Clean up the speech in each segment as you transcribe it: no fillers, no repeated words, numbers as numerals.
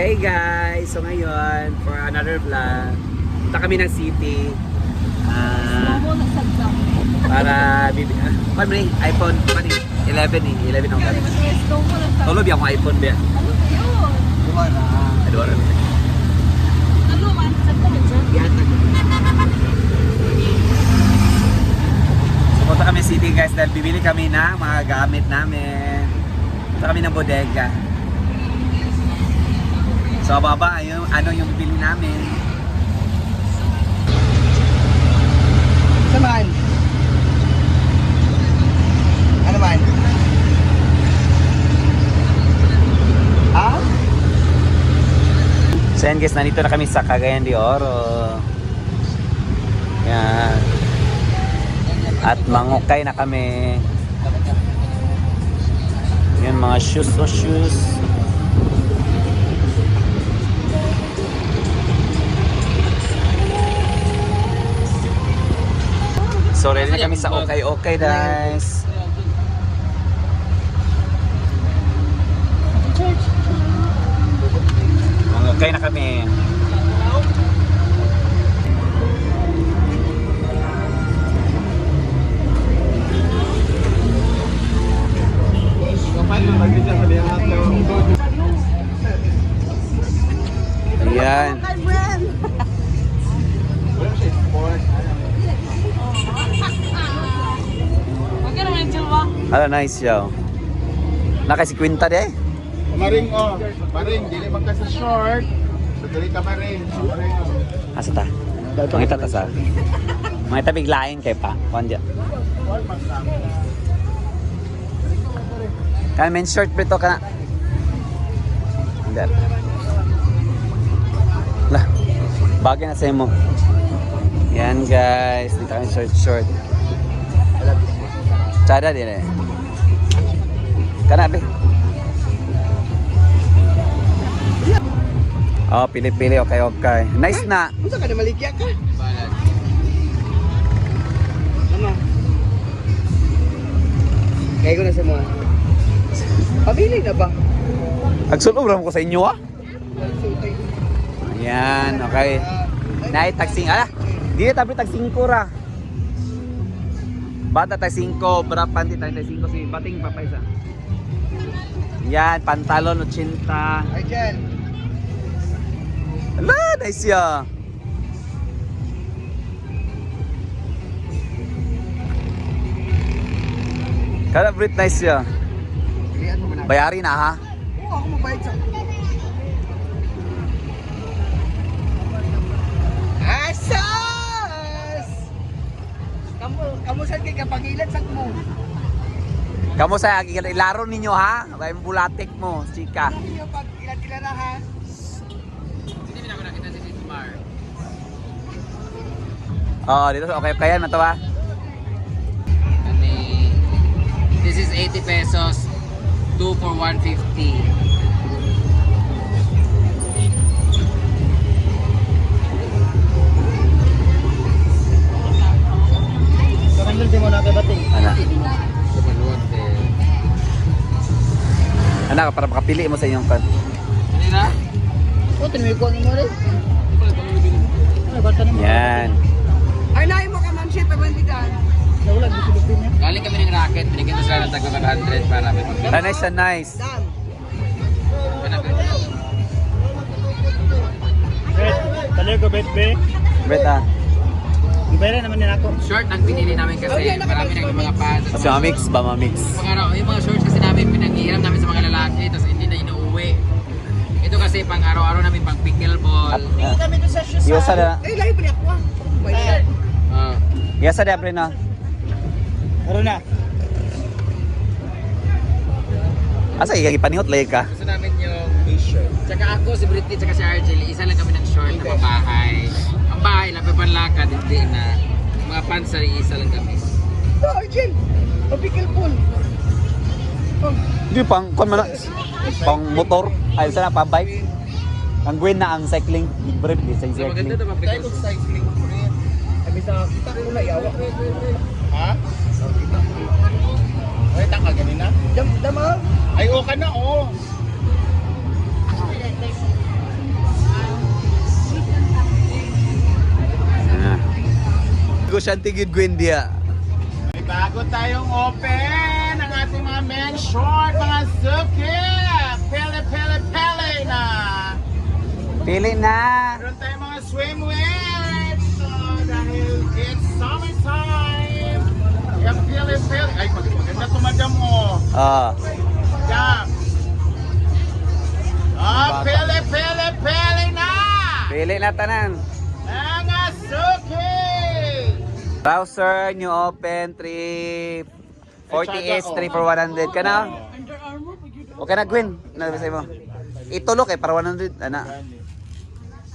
Hey guys! So ngayon, for another vlog, punta kami ng city. Para bibili. iPhone 11 eh. 11 ako kami. Tulob yung iPhone ba? Aduh. So punta kami city guys dahil bibili kami ng mga gamit namin. Punta kami ng bodega. So baba, ano yung bibili namin. Saan? Ano man? Ah? So yan guys, nandito na kami sa Cagayan de Oro. Yan. At mangukay na kami. Yan mga shoes. So ready na kami sa okay guys. Mangukay na kami. Ayan. Ano nice yaw. Naka si Quinta de. Maring maring dili man ka sa short. So dili ka maring. Asa ta? Mangita ta sa. Mangita biglain kay pa. Kuan dia. Kan men short preto ka. Hindi. Lah. Bagay na sa mo. Yan guys, dito kami short. Cara din eh. Kana be. Oh, pili-pili okay. Nice na. Unsa ka na maligya ka? Ano? Kaya ko na sa mga. Pabili na ba? Agsulob lang ko sa inyo ah. Ayan, okay. Nay tagsing Dili tabi tagsing ko ra. Bata tayo 5, berapan di tayo 5 si bating papaysa. Yan, pantalon 80. Ay dyan. Ala, nice ya. Kada Brit nice ya. Pilihan mo na. Bayari na ha. Oo, ako mabayad sa. Asas! Kamu saan kay kapangilan sa mo? Kamu sa ilaro ninyo ha. Bay bulatik mo, chika. Ano niyo pag ilan na ha? Hindi naman nakita si Smar. Oh, dito okay kayan na to ha. This is 80 pesos. 2 for 150. Anak, para makapili mo sa inyong kan. Ano na? O, tinimig ko mo rin. Yan. Ay, nahin mo ka man siya, pamandigan. Naulag, bisulupin niya. Galing kami ng racket. Binigyan ko sila ng taga 100 para may pag- Nice and nice. Dan. Bet, tali ko bet be. Beta. Ibayra naman nila ako. Short ang pinili namin kasi marami nang mga fans. Kasi mamix ba mamix? Yung mga shorts kasi namin pinaghihiram namin sa mga lalaki tapos hindi na inuuwi. Ito kasi pang araw-araw namin pang pickleball. Kami doon sa shoes. Iyosa na. Eh, lahi pa niya ako ah. Iyosa na pre na. Ano na? Asa ipanihot lay ka? Gusto namin yung t-shirt. Tsaka ako, si Britney, tsaka si Argel, isa lang kami ng short na pabahay. Ang bahay, lapipanlakad, hindi na. Mga pants, isa lang kami. Oh, Arjen. Pabikil pool. Oh. Di pang pang motor ay sana pa bike. Ang gwin na ang cycling, brief di sa So cycling. maganda ito Tayo because cycling ko rin. Ay, bisa kita ko na yawa. Ha? Kita. Ay, taka ganina. Dama. Ay, okay na, oh. negosyante gid Gwendia. May bago tayong open ang ating mga men's short, mga suki. Pele na. Pili na. Meron tayong mga swimwears. So, dahil it's summertime. Kaya pele. Ay, maganda to madam mo. Oh. Yan. Pele na. Pili na tanan. Mga suki. Trouser, new open, 348, 3 for 100 ka na? Okay na, Gwen. Ano ba sa'yo mo? Itulo kay para 100. Ana.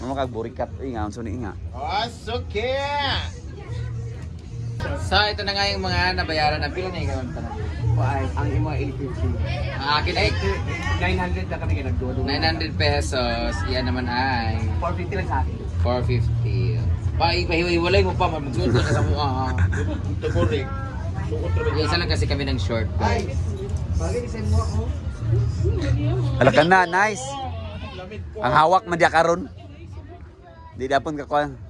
Ano kag burikat? Nga, ang suni nga. Oh, suki. So, ito na nga yung mga nabayaran na pila na ikaw ang tanong. Ang imo 850. Ang akin ay 900 na kami kay nagdudo. 900 pesos. Iyan naman ay 450 lang sa akin. 450. Pahiwalay mo pa, magsuot ka sa mukha. Tuburik. Isa lang kasi kami ng short. Bagay isa mo ako. Hala ka na, nice. Ang hawak man diya karon. Di dapon ka kuan.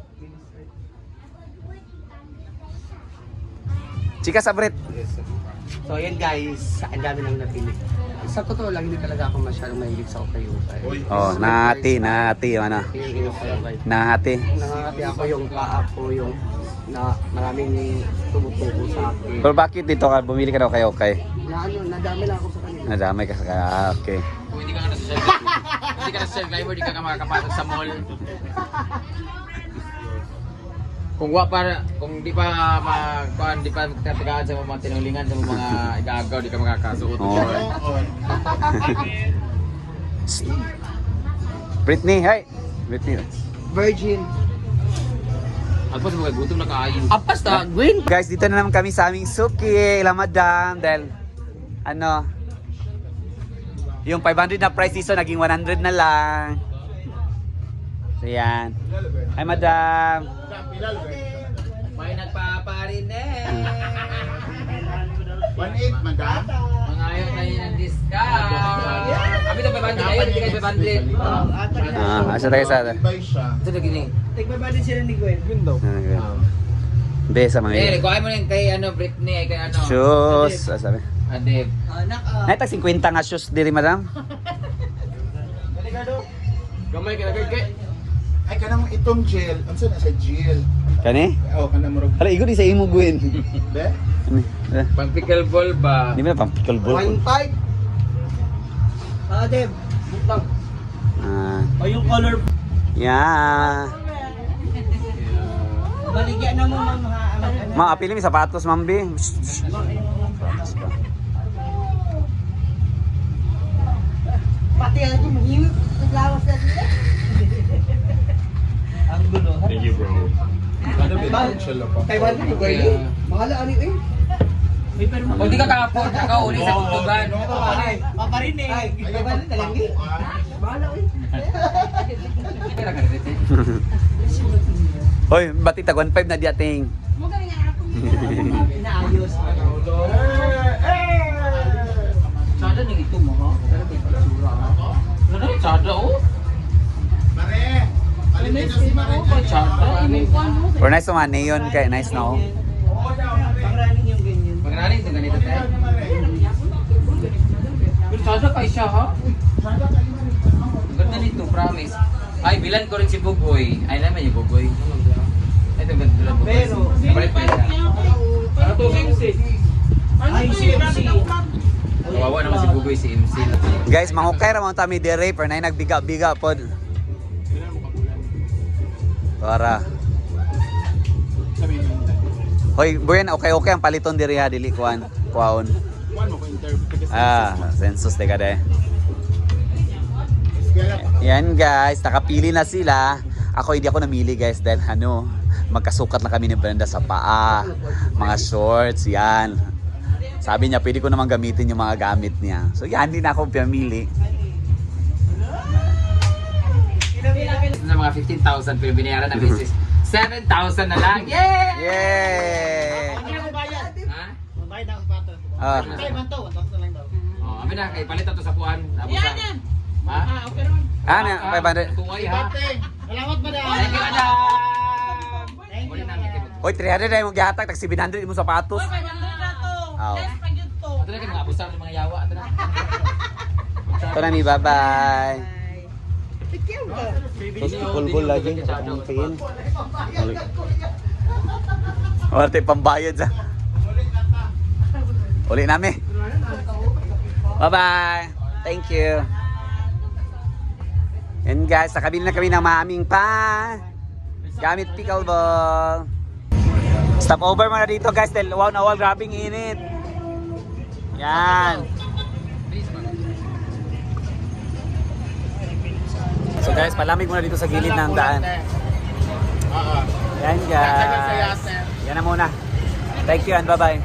Chika Sabret. So ayan guys, ang dami nang napili. Sa totoo lang, hindi talaga ako masyadong mahilig sa ukay-ukay. Oh, nahati ano. Yung inukay-ukay. Nahati. Nakakati ako yung paa ko, yung na maraming tumutubo sa akin. Pero bakit dito ka bumili ka daw kayo okay? Na ano, nadami lang ako sa kanila. Nadamay ka sa okay. Kung hindi ka na sa survivor, hindi ka na sa survivor, hindi ka makakapasok sa mall. Kung di pa di pa magtatagaan sa mga tinulingan sa mga igagaw, di ka makakasuot. Oo. Britney, hi. Britney. Virgin. Alpas mga gutom na kaayo. Apas ta, Gwen. Guys, dito na naman kami sa aming suki, la madam, dahil ano, yung 500 na price dito naging 100 na lang. So yan. Hi madam. May nagpaparinig. 1.8, madam. Mga ayaw tayo ng discount. Kami ito 500 kayo, hindi kayo 500. Asa tayo sa Ibay siya. Ito na gini. Tigba din sila ni Gwen. Gwen daw. Hindi, sa mga Eh, kuhain mo rin kay Britney, ay kay shoes. Sabi. Adib. Anak Naitag 50 nga shoes diri madam. Gamay ka na kay. Ay, kanang itong gel. Ang saan sa gel? Kani? Oo, kanang murag. Hala, igod sa imo Gwen. Be? Pang pickleball ba? Hindi mo na pang pickleball. 1.5. Deb. Butang. O yung color. Yeah. Baligyan na mo mga Mga apili mi sapatos, mambi. pati aja mahimik lawas na nila. Ang gulo. Thank you, bro. Ano ba yung gel pa? Kay Wally ni Gwen. Mahala ani eh. Kung di ka kakapon, ikaw uli sa kutuban. Paparinig. Kay Wally talangi. Mahala eh. Hoy, bati tag 1.5 na di ating. Inaayos. Sada ning ito mo ha? Pero may pagsura ha? Ano? Sada oh? Mare! Alin dito si Mare. Sada? Pero nice naman, neon kay nice na oh. Pangraning yung ganyan. Pag-rally ito ganito tayo. Pero sada kay siya ha? Ganda nito, promise. Ay, bilan ko rin si Bugoy. Ay naman yung Bugoy. Ito ganda bilan Bugoy. Pero, Kapalit pa siya. Ano to, MC? ay si Kawawa naman si Bugoy, si MC. Guys, mangukay ra mo tami dire per nay nagbiga-biga pod. Para. Hoy, buyan okay ang paliton diri ha dili kuan. Kuaon. Census de kada. Yan guys, nakapili na sila. Ako hindi ako namili guys dahil magkasukat na kami ni Brenda sa paa, mga shorts, yan. Sabi niya, pwede ko naman gamitin yung mga gamit niya. So yan, hindi na ako pamili. Na mga 15,000 pero binayaran namin is 7,000 na lang. Yay! Yay! Ha? Bayad na ako pato. Ah, Kay Banto, 1,000 lang daw. Oh, amin na, kay palit to sa puan. Yan yan! Ha? Okay naman. ano, 500. Tuway ha? Salamat madam. Thank you, madam! Thank you, madam. Oy, 300 na yung magyahatag, tag 700 mo sapatos. Uy, 500 na to. Oh. Less pa yun to. Ito na kayo mga abusan ng mga yawa. Ito na. Ito na mi, bye-bye. Terus pukul-pukul lagi. Wala tayong pambayad sa. Uli namin. Bye-bye. Thank you. And guys, nakabili na kami ng maaming pa. Gamit pickleball. Stop over muna dito guys dahil wow na wow, grabing init. Yan. So guys, palamig muna dito sa gilid ng daan. Oo. Yan Dagdagan sa guys. yate. Yan na muna. Thank you and bye-bye.